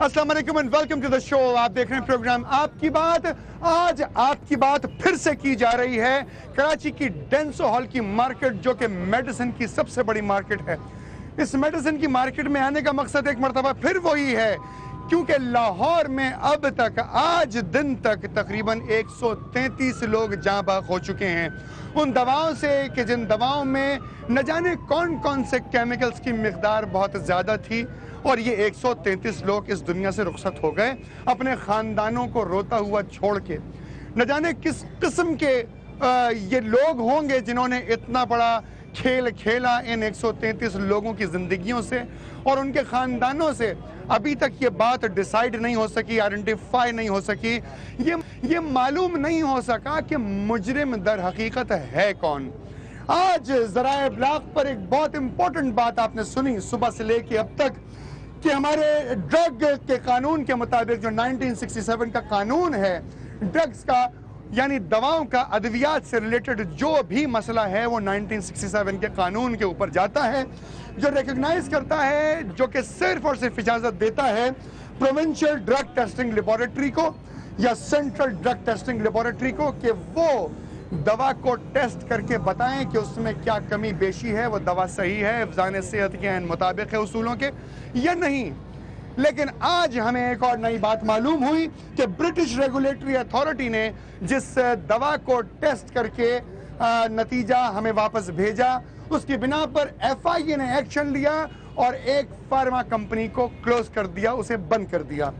अस्सलाम वालेकुम and welcome to the show. आप देख रहे हैं प्रोग्राम आपकी बात। आज आपकी बात फिर से की जा रही है कराची की डेंसो हॉल की मार्केट, जो कि मेडिसिन की सबसे बड़ी मार्केट है। इस मेडिसिन की मार्केट में आने का मकसद एक मरतबा फिर वही है, क्योंकि लाहौर में अब तक आज दिन तक तकरीबन 133 लोग जाँ बाग हो चुके हैं उन दवाओं से कि जिन दवाओं में न जाने कौन कौन से केमिकल्स की मिकदार बहुत ज़्यादा थी, और ये 133 लोग इस दुनिया से रुखसत हो गए अपने ख़ानदानों को रोता हुआ छोड़ के। न जाने किस किस्म के ये लोग होंगे जिन्होंने इतना बड़ा खेल खेला इन 133 लोगों की ज़िंदगियों से और उनके ख़ानदानों से। अभी तक ये बात डिसाइड नहीं हो सकी, आइडेंटिफाई नहीं हो सकी, ये मालूम नहीं हो सका कि मुजरिम दर हकीकत है कौन। आज ज़राए इब्लाग पर एक बहुत इंपॉर्टेंट बात आपने सुनी सुबह से लेके अब तक कि हमारे ड्रग के कानून के मुताबिक, जो 1967 का कानून है ड्रग्स का, यानी दवाओं का, अद्वियात से रिलेटेड जो भी मसला है वो 1967 के कानून के ऊपर जाता है, जो रिकग्नाइज करता है, जो कि सिर्फ और सिर्फ इजाज़त देता है प्रोविंशियल ड्रग टेस्टिंग लेबोरेटरी को या सेंट्रल ड्रग टेस्टिंग लेबोरेटरी को कि वो दवा को टेस्ट करके बताएं कि उसमें क्या कमी बेशी है, वो दवा सही है, हिफ्ज़ान सेहत के मुताबिक है उसूलों के या नहीं। लेकिन आज हमें एक और नई बात मालूम हुई कि ब्रिटिश रेगुलेटरी अथॉरिटी ने जिस दवा को टेस्ट करके नतीजा हमें वापस भेजा, उसकी बिना पर FIA ने एक्शन लिया और एक फार्मा कंपनी को क्लोज कर दिया, उसे बंद कर दिया,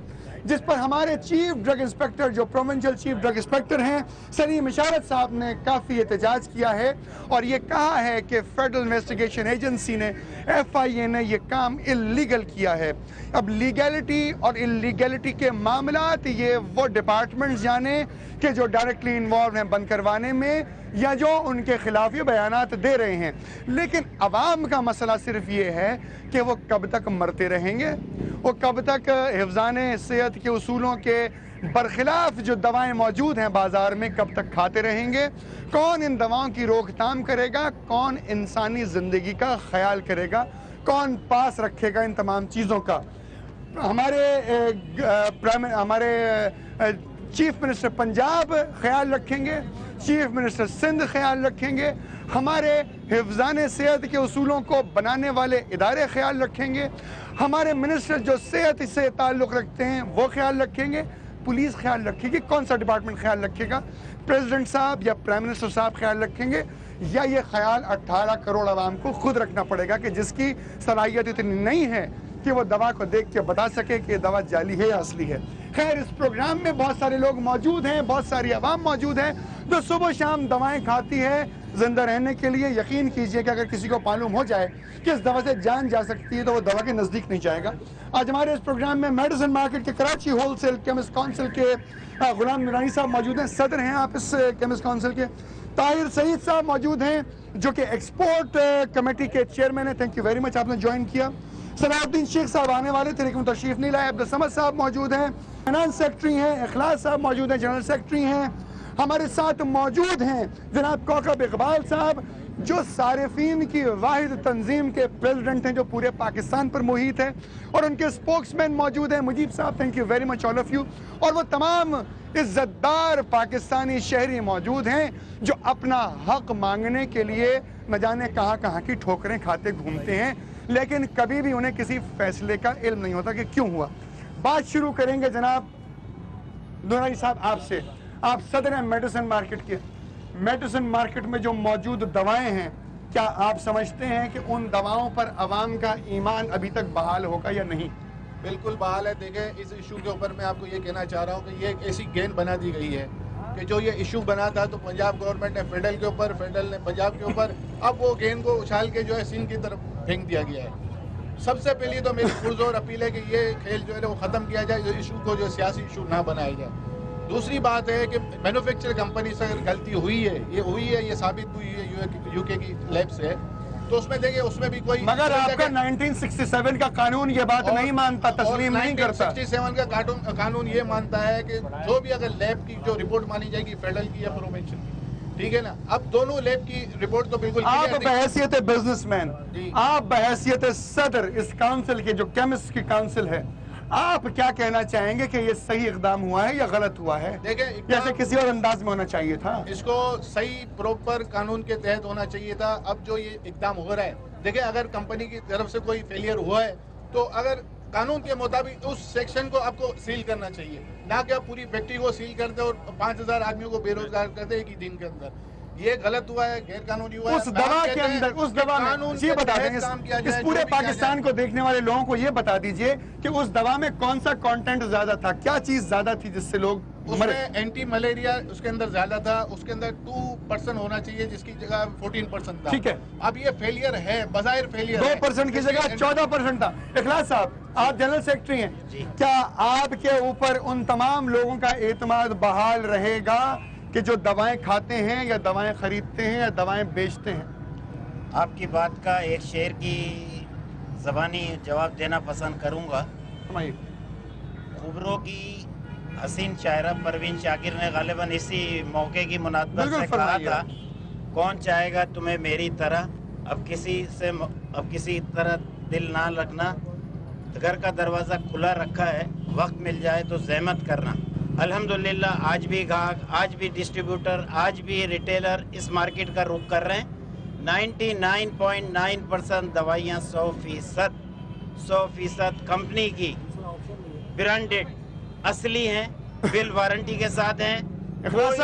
जिस पर हमारे चीफ ड्रग इंस्पेक्टर, जो प्रोविंशियल चीफ ड्रग इंस्पेक्टर हैं, सलीम इशारत साहब ने काफ़ी एहतजाज किया है और ये कहा है कि फेडरल इन्वेस्टिगेशन एजेंसी ने, FIA ने, ये काम इलीगल किया है। अब लीगैलिटी और इलीगैलिटी के मामलात ये वो डिपार्टमेंट्स जाने कि जो डायरेक्टली इन्वॉल्व हैं बंद करवाने में या जो उनके खिलाफ ये बयानात दे रहे हैं। लेकिन अवाम का मसला सिर्फ ये है कि वो कब तक मरते रहेंगे, वो कब तक हिफ्ज़ान सेहत के उसूलों के बरखिलाफ जो दवाएं मौजूद हैं बाज़ार में कब तक खाते रहेंगे। कौन इन दवाओं की रोकथाम करेगा, कौन इंसानी ज़िंदगी का ख्याल करेगा, कौन पास रखेगा इन तमाम चीज़ों का। हमारे चीफ मिनिस्टर पंजाब ख्याल रखेंगे, चीफ मिनिस्टर सिंध ख्याल रखेंगे, हमारे हिफ्ज़ान सेहत के उसूलों को बनाने वाले इदारे ख्याल रखेंगे, हमारे मिनिस्टर जो सेहत से ताल्लुक़ रखते हैं वो ख्याल रखेंगे, पुलिस ख्याल रखेगी, कौन सा डिपार्टमेंट ख्याल रखेगा, प्रेसिडेंट साहब या प्राइम मिनिस्टर साहब ख्याल रखेंगे, या ये ख्याल 18 करोड़ आवाम को खुद रखना पड़ेगा कि जिसकी सलाहियत इतनी नहीं है कि वो दवा को देख के बता सके कि दवा जाली है या असली है। खैर, इस प्रोग्राम में बहुत सारे लोग मौजूद हैं, बहुत सारी आवाम मौजूद है जो सुबह शाम दवाएं खाती है जिंदा रहने के लिए। यकीन कीजिए कि अगर किसी को मालूम हो जाए कि इस दवा से जान जा सकती है तो वो दवा के नज़दीक नहीं जाएगा। आज हमारे इस प्रोग्राम में मेडिसिन मार्केट के कराची होलसेल केमिस्ट काउंसिल के गुलाम नूरानी साहब मौजूद हैं, सदर हैं आप इस केमिस्ट काउंसिल के। ताहिर सईद साहब मौजूद हैं जो कि एक्सपोर्ट कमेटी के चेयरमैन हैं, थैंक यू वेरी मच, आपने ज्वाइन किया। सलाउद्दीन शेख साहब आने वाले थे लेकिन तशरीफ नहीं लाए। अब्दुल समद साहब मौजूद हैं, फाइनेंस सेक्रेटरी हैं। इखलास साहब मौजूद हैं, जनरल सेक्रेटरी हैं। हमारे साथ मौजूद हैं जनाब कौकब इकबाल साहब, जो सारिफीन की वाहिद तंजीम के प्रेसिडेंट हैं जो पूरे पाकिस्तान पर मुहित है, और उनके स्पोक्समैन मौजूद हैं मुजीब साहब, thank you very much all of you. और वो तमाम इज्जतदार पाकिस्तानी शहरी मौजूद हैं जो अपना हक मांगने के लिए न जाने कहाँ कहाँ की ठोकरें खाते घूमते हैं, लेकिन कभी भी उन्हें किसी फैसले का इल्म नहीं होता कि क्यों हुआ। बात शुरू करेंगे जनाब नूरानी साहब आपसे। आप सदर हैं मेडिसिन मार्केट के। मेडिसिन मार्केट में जो मौजूद दवाएं हैं, क्या आप समझते हैं कि उन दवाओं पर अवाम का ईमान अभी तक बहाल होगा या नहीं? बिल्कुल बहाल है। देखें, इस इशू के ऊपर मैं आपको ये कहना चाह रहा हूँ कि ये एक ऐसी गेंद बना दी गई है कि जो ये इशू बना था तो पंजाब गवर्नमेंट ने फेडरल के ऊपर, फेडरल ने पंजाब के ऊपर, अब वो गेंद को उछाल के जो है सिंध की तरफ फेंक दिया गया है। सबसे पहले तो मेरी पुरजोर अपील है कि ये खेल जो है वो ख़त्म किया जाए, इस इशू को जो सियासी इशू ना बनाया जाए। दूसरी बात है कि मैन्युफैक्चर कंपनी से अगर गलती हुई है, ये साबित हुई है यूके की लैब से, तो उसमें देखिए उसमें भी कोई, मगर आपका 1967 का कानून ये बात नहीं मानता, तस्लीम नहीं करता। 1967 का कानून ये मानता है कि जो भी अगर लैब की जो रिपोर्ट मानी जाएगी फेडरल की या प्रोविंशियल की, ठीक है ना। अब दोनों लैब की रिपोर्ट तो बिल्कुल, आप बहैसियत बिजनेसमैन, आप बहैसियत सदर इस काउंसिल के, जो केमिस्ट की काउंसिल है, आप क्या कहना चाहेंगे कि ये सही इकदाम हुआ है या गलत हुआ है? देखिए, जैसे किसी और अंदाज में होना चाहिए था। इसको सही प्रॉपर कानून के तहत होना चाहिए था। अब जो ये इकदाम हो रहा है, देखिए अगर कंपनी की तरफ से कोई फेलियर हुआ है तो अगर कानून के मुताबिक उस सेक्शन को आपको सील करना चाहिए, ना कि आप पूरी फैक्ट्री को सील कर दे और 5000 आदमियों को बेरोजगार कर दे एक ही दिन के अंदर। ये गलत हुआ है, गैर कानूनी हुआ है। उस दवा के अंदर, उस दवा में ये बता देंगे इस पूरे पाकिस्तान को देखने वाले लोगों को ये बता दीजिए कि उस दवा में कौन सा कंटेंट ज्यादा था, क्या चीज ज्यादा थी जिससे लोग मरे? एंटी मलेरिया उसके अंदर ज्यादा था, उसके अंदर 2% होना चाहिए जिसकी जगह 14% था। ठीक है, अब ये फेलियर है, बजाहिर फेलियर 2% की जगह 14% था। इखलास साहब, आप जनरल सेक्रेटरी हैं, क्या आपके ऊपर उन तमाम लोगों का एतमाद बहाल रहेगा कि जो दवाएं खाते हैं या दवाएं खरीदते हैं या दवाएं बेचते हैं? आपकी बात का एक शेर की ज़बानी जवाब देना पसंद करूंगा। खबरों की हसीन शायरा परवीन शाकिर ने गालिबन इसी मौके की मुनासबत से कहा था, कौन चाहेगा तुम्हें मेरी तरह, अब किसी तरह दिल ना रखना, घर का दरवाज़ा खुला रखा है, वक्त मिल जाए तो ज़हमत करना। अल्हम्दुलिल्लाह आज भी ग्राहक, आज भी डिस्ट्रीब्यूटर, आज भी रिटेलर इस मार्केट का रुख कर रहे हैं। 99.9% दवाइयाँ 100% कंपनी की ब्रांडेड असली हैं, बिल वारंटी के साथ हैं। इखलास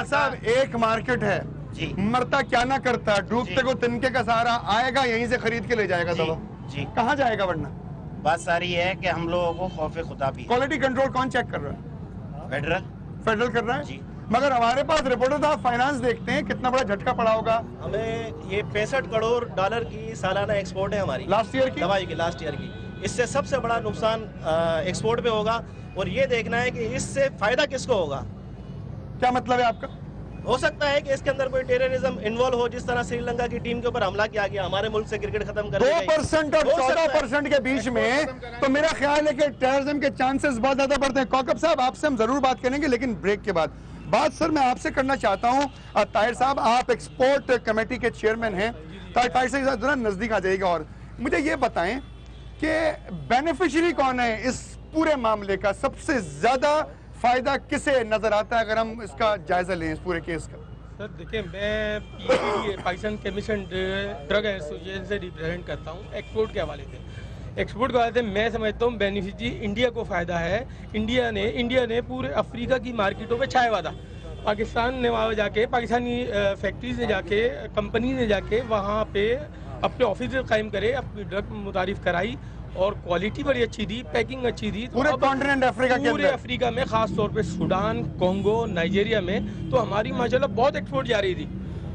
साहब, एक मार्केट है जी, मरता क्या ना करता, डूबते को तिनके का सहारा, आएगा यहीं से खरीद के ले जाएगा दवा। जी, कहाँ जाएगा वरना? बात सारी है कि हम लोगों को खौफ खुदा भी। क्वालिटी कंट्रोल कौन चेक कर रहा है? फेडरल कर रहा है जी। मगर हमारे पास रिपोर्टर था, फाइनेंस देखते हैं कितना बड़ा झटका पड़ा होगा। हमें ये 65 करोड़ डॉलर की सालाना एक्सपोर्ट है हमारी लास्ट ईयर की दवाई की, लास्ट ईयर की। इससे सबसे बड़ा नुकसान एक्सपोर्ट पे होगा और ये देखना है कि इससे फायदा किसको होगा। क्या मतलब है आपका? हो सकता है कि इसके अंदर कोई टेररिज्म इन्वॉल्व हो, जिस तरह श्रीलंका की टीम के ऊपर हमला किया गया, हमारे मुल्क से क्रिकेट खत्म कर 2% और 14% के बीच में, तो मेरा ख्याल है कि टेररिज्म के चांसेस बहुत ज्यादा बढ़ते हैं। कौकब साहब, आपसे हम जरूर बात करेंगे लेकिन ब्रेक के बाद। बात सर मैं आपसे करना चाहता हूँ, ताहिर साहब आप एक्सपोर्ट कमेटी के चेयरमैन हैं, ताहिर साहब जरा नजदीक आ जाएगा और मुझे ये बताएं कि बेनिफिशियरी कौन है इस पूरे मामले का? सबसे ज्यादा फायदा किसे नजर आता है अगर हम इसका जायजा लें इस पूरे केस का? सर देखिए, मैं PCD Pakistan chemist and drug association से रिप्रेजेंट करता हूँ एक्सपोर्ट के हवाले से। एक्सपोर्ट के हवाले से मैं समझता हूँ बेनिफिशियरी इंडिया को फ़ायदा है। इंडिया ने पूरे अफ्रीका की मार्केटों पे छाया हुआ था। पाकिस्तान ने वहाँ जाके, पाकिस्तानी फैक्ट्रीज ने जाके, कंपनी ने जाके वहाँ पे अपने ऑफिस कायम करे, अपनी ड्रग मुतारिफ कराई और क्वालिटी बड़ी अच्छी थी, पैकिंग अच्छी थी। पूरे कॉन्टिनेंट अफ्रीका के पूरे अफ्रीका में, खास तौर पे सूडान, कोंगो, नाइजीरिया में तो हमारी माशाल्लाह बहुत एक्सपोर्ट जा रही थी।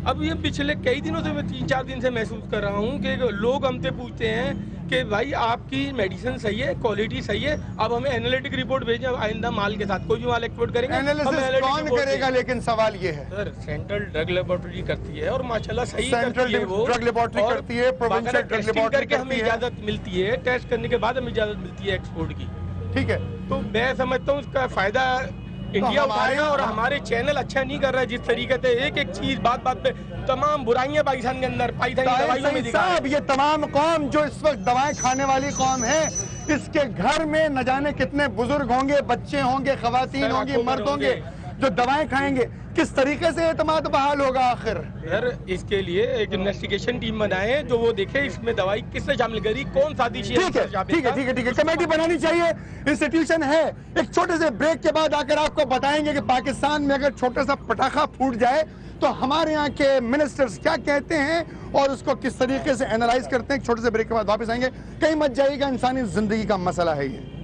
अब ये पिछले कई दिनों से, मैं 3-4 दिन से महसूस कर रहा हूँ कि लोग हमसे पूछते हैं कि भाई आपकी मेडिसिन सही है, क्वालिटी सही है, अब हमें एनालिटिक रिपोर्ट भेजें आइंदा माल के साथ। कोई भी माल एक्सपोर्ट करेंगे, एनालिसिस कौन करेगा? लेकिन सवाल ये है सर, सेंट्रल ड्रग लेबोरेटरी करती है और माशाल्लाह सही सेंट्रल ड्रग लेबोरेटरी करती है, प्रोविंशियल ड्रग लेबोरेटरी करके हमें इजाजत मिलती है, टेस्ट करने के बाद हमें इजाजत मिलती है एक्सपोर्ट की। ठीक है, तो मैं समझता हूँ उसका फायदा इंडिया उठाएगा और हमारे चैनल अच्छा नहीं कर रहा है जिस तरीके से एक चीज बात पे तमाम बुराइयां पाकिस्तान के अंदर दवाइयों में दिखा साहब, ये तमाम कौम जो इस वक्त दवाएं खाने वाली कौम है, इसके घर में न जाने कितने बुजुर्ग होंगे, बच्चे होंगे, खवातीन होंगी, मर्द होंगे जो दवाएं खाएंगे। किस तरीके से एतमाद बहाल होगा आखिर? सर इसके लिए एक इन्वेस्टिगेशन टीम बनाए जो वो देखे इसमें दवाई किसने शामिल करी, कौन साजिश है। ठीक है, कमेटी बनानी चाहिए, इंस्टीट्यूशन है। एक छोटे से ब्रेक के बाद आकर आपको बताएंगे कि पाकिस्तान में अगर छोटा सा पटाखा फूट जाए तो हमारे यहाँ के मिनिस्टर्स क्या कहते हैं और उसको किस तरीके से एनालाइज करते हैं। छोटे से ब्रेक के बाद वापस आएंगे, कहीं मत जाइएगा, इंसानी जिंदगी का मसला है ये।